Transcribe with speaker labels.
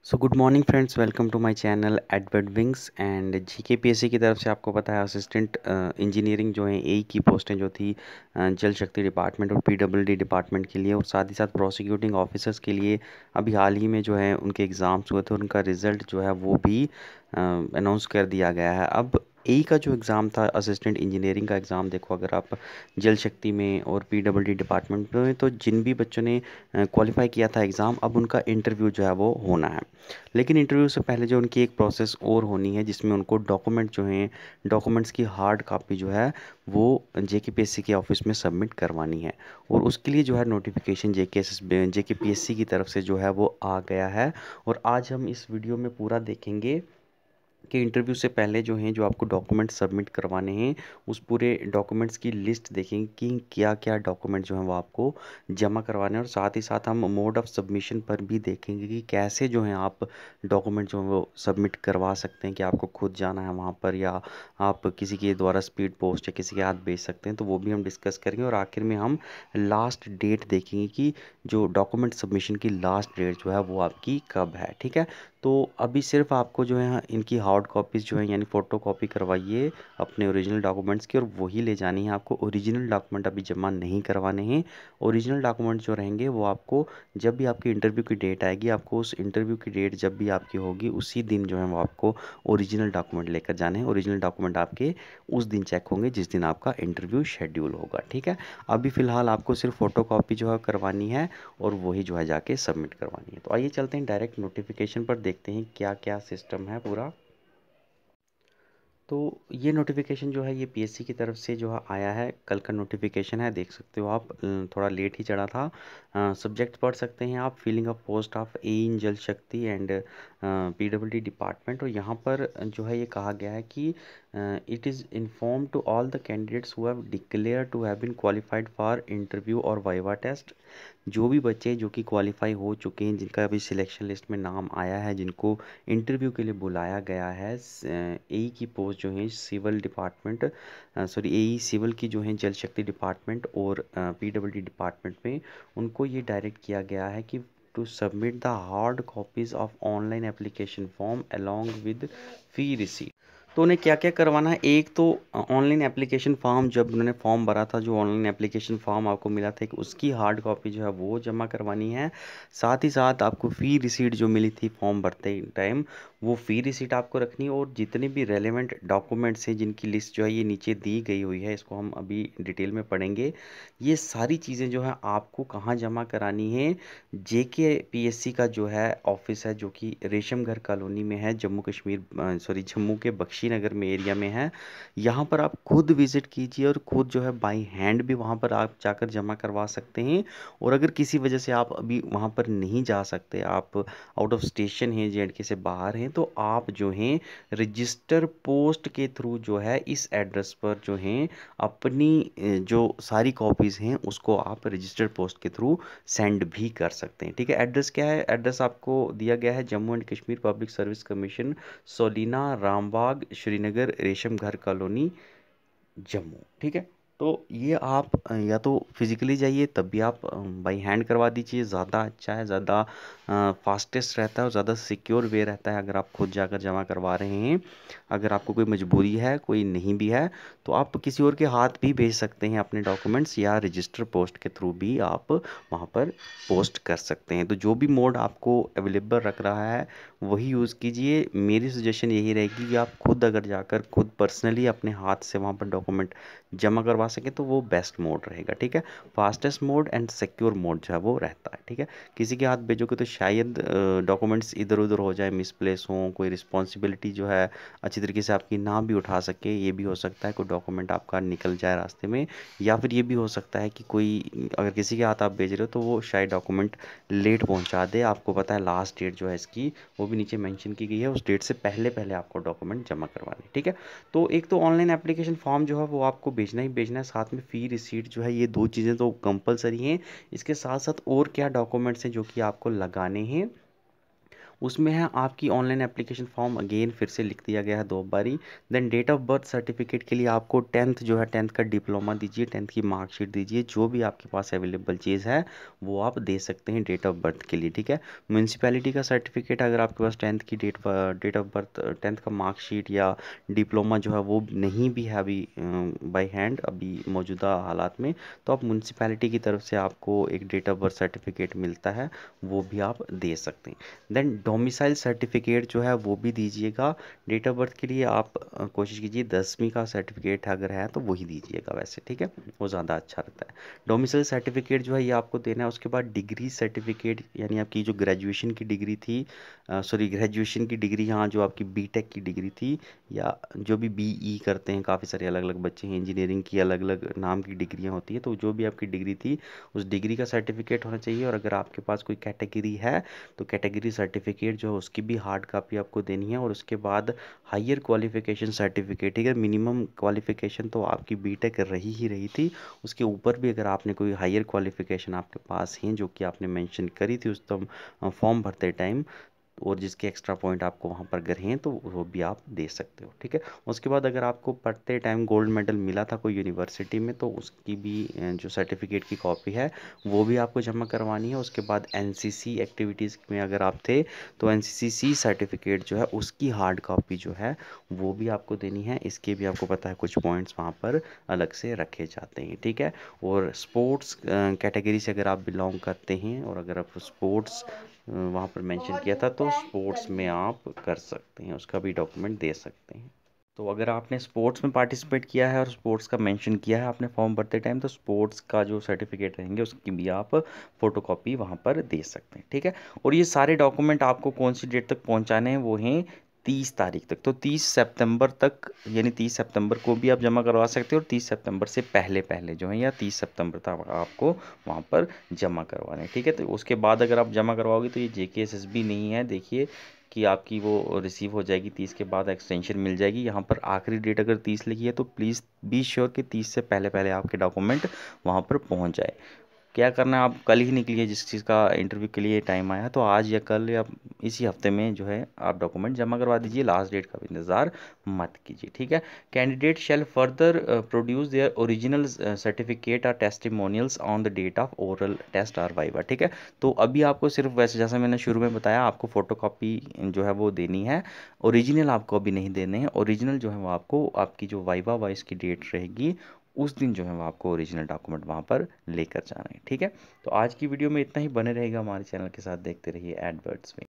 Speaker 1: So good morning friends, welcome to my channel Edward Wings. And JKPSC की तरफ से आपको पता है असिस्टेंट इंजीनियरिंग जो है ए की पोस्टें जो थी जल शक्ति डिपार्टमेंट और पीडब्ल्यूडी डिपार्टमेंट के लिए और साथ ही साथ प्रोसिक्यूटिंग ऑफिसर्स के लिए अभी हाल ही में जो है उनके एग्ज़ाम्स हुए थे। उनका रिज़ल्ट जो है वो भी अनाउंस कर दिया गया है। अब ए का जो एग्ज़ाम था असिस्टेंट इंजीनियरिंग का एग्ज़ाम, देखो अगर आप जल शक्ति में और पीडब्ल्यूडी डिपार्टमेंट में, तो जिन भी बच्चों ने क्वालिफाई किया था एग्ज़ाम, अब उनका इंटरव्यू जो है वो होना है। लेकिन इंटरव्यू से पहले जो उनकी एक प्रोसेस और होनी है, जिसमें उनको डॉक्यूमेंट जो हैं, डॉक्यूमेंट्स की हार्ड कॉपी जो है वो जेकेपीएससी के ऑफिस में सबमिट करवानी है। और उसके लिए जो है नोटिफिकेशन जेकेपीएससी की तरफ से जो है वो आ गया है। और आज हम इस वीडियो में पूरा देखेंगे कि इंटरव्यू से पहले जो हैं, जो आपको डॉक्यूमेंट सबमिट करवाने हैं, उस पूरे डॉक्यूमेंट्स की लिस्ट देखेंगे कि क्या क्या डॉक्यूमेंट जो हैं वो आपको जमा करवाने हैं। और साथ ही साथ हम मोड ऑफ़ सबमिशन पर भी देखेंगे कि कैसे जो हैं आप डॉक्यूमेंट जो हैं वो सबमिट करवा सकते हैं, कि आपको खुद जाना है वहाँ पर या आप किसी के द्वारा स्पीड पोस्ट या किसी के हाथ भेज सकते हैं। तो वो भी हम डिस्कस करेंगे और आखिर में हम लास्ट डेट देखेंगे कि जो डॉक्यूमेंट सबमिशन की लास्ट डेट जो है वो आपकी कब है। ठीक है, तो अभी सिर्फ आपको जो है इनकी हार्ड कॉपीज़ जो है यानी फ़ोटो कॉपी करवाइए अपने ओरिजिनल डॉक्यूमेंट्स की, और वही ले जानी है आपको। ओरिजिनल डॉक्यूमेंट अभी जमा नहीं करवाने हैं। ओरिजिनल डॉक्यूमेंट जो रहेंगे वो आपको जब भी आपकी इंटरव्यू की डेट आएगी, आपको उस इंटरव्यू की डेट जब भी आपकी होगी उसी दिन जो है वो आपको ओरिजिनल डॉक्यूमेंट लेकर जाने हैं। ओरिजिनल डॉक्यूमेंट आपके उस दिन चेक होंगे जिस दिन आपका इंटरव्यू शेड्यूल होगा। ठीक है, अभी फ़िलहाल आपको सिर्फ फ़ोटो कॉपी जो है करवानी है और वही जो है जाके सबमिट करवानी है। तो आइए चलते हैं डायरेक्ट नोटिफिकेशन पर, देखते हैं क्या क्या सिस्टम है पूरा। तो ये नोटिफिकेशन जो है ये पीएससी की तरफ से जो है आया है, कल का नोटिफिकेशन है, देख सकते हो आप। थोड़ा लेट ही चढ़ा था। सब्जेक्ट पढ़ सकते हैं आप, फिलिंग ऑफ पोस्ट ऑफ ए इन जल शक्ति एंड पीडब्ल्यूडी डिपार्टमेंट। और यहाँ पर जो है ये कहा गया है कि it is inform to all the candidates who have declare to have been qualified for interview और वाइवा टेस्ट। जो भी बच्चे जो कि क्वालिफाई हो चुके हैं, जिनका अभी सिलेक्शन लिस्ट में नाम आया है, जिनको इंटरव्यू के लिए बुलाया गया है, एई की पोस्ट जो है civil department, sorry AE civil की जो है जल शक्ति डिपार्टमेंट और पीडब्ल्यूडी डिपार्टमेंट में, उनको ये डायरेक्ट किया गया है कि to submit the hard copies of online application form along with fee receipt. तो उन्हें क्या क्या करवाना है, एक तो ऑनलाइन एप्लीकेशन फॉर्म, जब उन्होंने फॉर्म भरा था, जो ऑनलाइन एप्लीकेशन फॉर्म आपको मिला था, कि उसकी हार्ड कॉपी जो है वो जमा करवानी है। साथ ही साथ आपको फ़ी रिसीट जो मिली थी फॉर्म भरते टाइम, वो फ़ी रिसीट आपको रखनी है। और जितने भी रेलेवेंट डॉक्यूमेंट्स हैं जिनकी लिस्ट जो है ये नीचे दी गई हुई है, इसको हम अभी डिटेल में पढ़ेंगे। ये सारी चीज़ें जो है आपको कहाँ जमा करानी है, जेके पीएससी का जो है ऑफिस है, जो कि रेशम घर कॉलोनी में है, जम्मू कश्मीर, सॉरी जम्मू के बख्शी नगर में एरिया में है। यहाँ पर आप खुद विज़िट कीजिए और खुद जो है बाई हैंड भी वहाँ पर आप जाकर जमा करवा सकते हैं। और अगर किसी वजह से आप अभी वहाँ पर नहीं जा सकते, आप आउट ऑफ स्टेशन हैं, जेएंडके से बाहर हैं, तो आप जो हैं रजिस्टर पोस्ट के थ्रू जो है इस एड्रेस पर जो हैं अपनी जो सारी कॉपीज़ हैं उसको आप रजिस्टर पोस्ट के थ्रू सेंड भी कर सकते हैं। ठीक है, एड्रेस क्या है, एड्रेस आपको दिया गया है Jammu and Kashmir public service commission, Solina Rambagh, Srinagar, Resham Ghar colony, Jammu. ठीक है, तो ये आप या तो फिज़िकली जाइए, तब भी आप बाई हैंड करवा दीजिए, ज़्यादा अच्छा है, ज़्यादा फास्टेस्ट रहता है और ज़्यादा सिक्योर वे रहता है अगर आप खुद जाकर जमा करवा रहे हैं। अगर आपको कोई मजबूरी है, कोई नहीं भी है, तो आप किसी और के हाथ भी भेज सकते हैं अपने डॉक्यूमेंट्स, या रजिस्टर पोस्ट के थ्रू भी आप वहाँ पर पोस्ट कर सकते हैं। तो जो भी मोड आपको अवेलेबल रख रहा है वही यूज़ कीजिए। मेरी सजेशन यही रहेगी कि आप खुद अगर जाकर खुद पर्सनली अपने हाथ से वहाँ पर डॉक्यूमेंट जमा करवा सकें तो वो बेस्ट मोड रहेगा। ठीक है, fastest mode and secure mode जो है वो रहता है। ठीक है, किसी के हाथ भेजोगे तो शायद डॉक्यूमेंट्स इधर उधर हो जाए, मिसप्लेस हों, कोई रिस्पॉन्सिबिलिटी जो है अच्छी तरीके से आपकी ना भी उठा सके, ये भी हो सकता है। कोई डॉक्यूमेंट आपका निकल जाए रास्ते में, या फिर ये भी हो सकता है कि कोई अगर किसी के हाथ आप भेज रहे हो तो वो शायद डॉक्यूमेंट लेट पहुंचा दे। आपको पता है लास्ट डेट जो है इसकी वो भी नीचे मेंशन की गई है, उस डेट से पहले पहले आपको डॉक्यूमेंट जमा करवाने। ठीक है, तो एक तो ऑनलाइन एप्लीकेशन फॉर्म जो है वो आपको भेजना ही भेजना है, साथ में फ़ी रिसीट जो है, ये दो चीज़ें तो कंपलसरी हैं। इसके साथ साथ और क्या डॉक्यूमेंट्स हैं जो कि आपको लगाने हैं, उसमें है आपकी ऑनलाइन एप्लीकेशन फॉर्म अगेन फिर से लिख दिया गया है 2 बारी। Then date of birth certificate के लिए आपको 10th जो है 10th का डिप्लोमा दीजिए, 10th की मार्कशीट दीजिए, जो भी आपके पास अवेलेबल चीज़ है वो आप दे सकते हैं डेट ऑफ बर्थ के लिए, ठीक है। म्यूनसिपैलिटी का सर्टिफिकेट अगर आपके पास 10th की डेट ऑफ बर्थ 10th का मार्कशीट या डिप्लोमा जो है वो नहीं भी है अभी बाय हैंड अभी मौजूदा हालात में, तो आप म्यूनसिपैलिटी की तरफ से आपको एक डेट ऑफ बर्थ सर्टिफिकेट मिलता है, वो भी आप दे सकते हैं। देन डोमिसाइल सर्टिफिकेट जो है वो भी दीजिएगा। डेट ऑफ बर्थ के लिए आप कोशिश कीजिए 10वीं का सर्टिफिकेट अगर है तो वही दीजिएगा वैसे, ठीक है, वो ज़्यादा अच्छा रहता है। डोमिसाइल सर्टिफिकेट जो है ये आपको देना है। उसके बाद डिग्री सर्टिफिकेट यानी आपकी जो ग्रेजुएशन की डिग्री थी, सॉरी ग्रेजुएशन की डिग्री, हाँ, जो आपकी बीटेक की डिग्री थी या जो भी बीई करते हैं, काफ़ी सारे अलग अलग बच्चे हैं, इंजीनियरिंग की अलग अलग नाम की डिग्रियाँ होती हैं, तो जो भी आपकी डिग्री थी उस डिग्री का सर्टिफिकेट होना चाहिए। और अगर आपके पास कोई कैटेगरी है तो कैटेगरी सर्टिफिकेट जो है उसकी भी हार्ड कॉपी आपको देनी है। और उसके बाद हायर क्वालिफिकेशन सर्टिफिकेट, ठीक है, मिनिमम क्वालिफिकेशन तो आपकी बीटेक रही ही रही थी, उसके ऊपर भी अगर आपने कोई हायर क्वालिफिकेशन आपके पास हैं जो कि आपने मेंशन करी थी उस फॉर्म भरते टाइम, और जिसके एक्स्ट्रा पॉइंट आपको वहाँ पर अगर हैं तो वो भी आप दे सकते हो, ठीक है। उसके बाद अगर आपको पढ़ते टाइम गोल्ड मेडल मिला था कोई यूनिवर्सिटी में तो उसकी भी जो सर्टिफिकेट की कॉपी है वो भी आपको जमा करवानी है। उसके बाद एनसीसी एक्टिविटीज़ में अगर आप थे तो एनसीसी सर्टिफिकेट जो है उसकी हार्ड कॉपी जो है वो भी आपको देनी है। इसके भी आपको पता है कुछ पॉइंट्स वहाँ पर अलग से रखे जाते हैं, ठीक है। और स्पोर्ट्स कैटेगरी से अगर आप बिलोंग करते हैं और अगर आप स्पोर्ट्स वहाँ पर मेंशन किया था तो स्पोर्ट्स में आप कर सकते हैं, उसका भी डॉक्यूमेंट दे सकते हैं। तो अगर आपने स्पोर्ट्स में पार्टिसिपेट किया है और स्पोर्ट्स का मेंशन किया है आपने फॉर्म भरते टाइम, तो स्पोर्ट्स का जो सर्टिफिकेट रहेंगे उसकी भी आप फोटोकॉपी वहाँ पर दे सकते हैं, ठीक है। और ये सारे डॉक्यूमेंट आपको कौन सी डेट तक पहुँचाने हैं, वो हैं 30 तारीख तक। तो 30 सितंबर तक, यानी 30 सितंबर को भी आप जमा करवा सकते हो और 30 सितंबर से पहले पहले जो है या 30 सितंबर तक आपको वहाँ पर जमा करवाने हैं, ठीक है। तो उसके बाद अगर आप जमा करवाओगे तो ये JKSSB नहीं है, देखिए कि आपकी वो रिसीव हो जाएगी 30 के बाद एक्सटेंशन मिल जाएगी। यहाँ पर आखिरी डेट अगर 30 लिखी है तो प्लीज़ बी श्योर कि 30 से पहले पहले आपके डॉक्यूमेंट वहाँ पर पहुँच जाए। क्या करना है, आप कल ही निकलिए जिस चीज़ का इंटरव्यू के लिए टाइम आया है, तो आज या कल या इसी हफ्ते में जो है आप डॉक्यूमेंट जमा करवा दीजिए, लास्ट डेट का भी इंतज़ार मत कीजिए, ठीक है। Candidate shall further produce their original certificate और testimonials on the date of oral test और वाइवा, ठीक है। तो अभी आपको सिर्फ वैसे जैसा मैंने शुरू में बताया आपको फोटोकॉपी जो है वो देनी है, ओरिजिनल आपको अभी नहीं देने हैं। ओरिजिनल जो है वो आपको आपकी जो वाइवा वाइस की डेट रहेगी उस दिन जो है वो आपको ओरिजिनल डॉक्यूमेंट वहाँ पर लेकर जाना है, ठीक है। तो आज की वीडियो में इतना ही, बने रहेगा हमारे चैनल के साथ, देखते रहिए एडवर्ड्स में।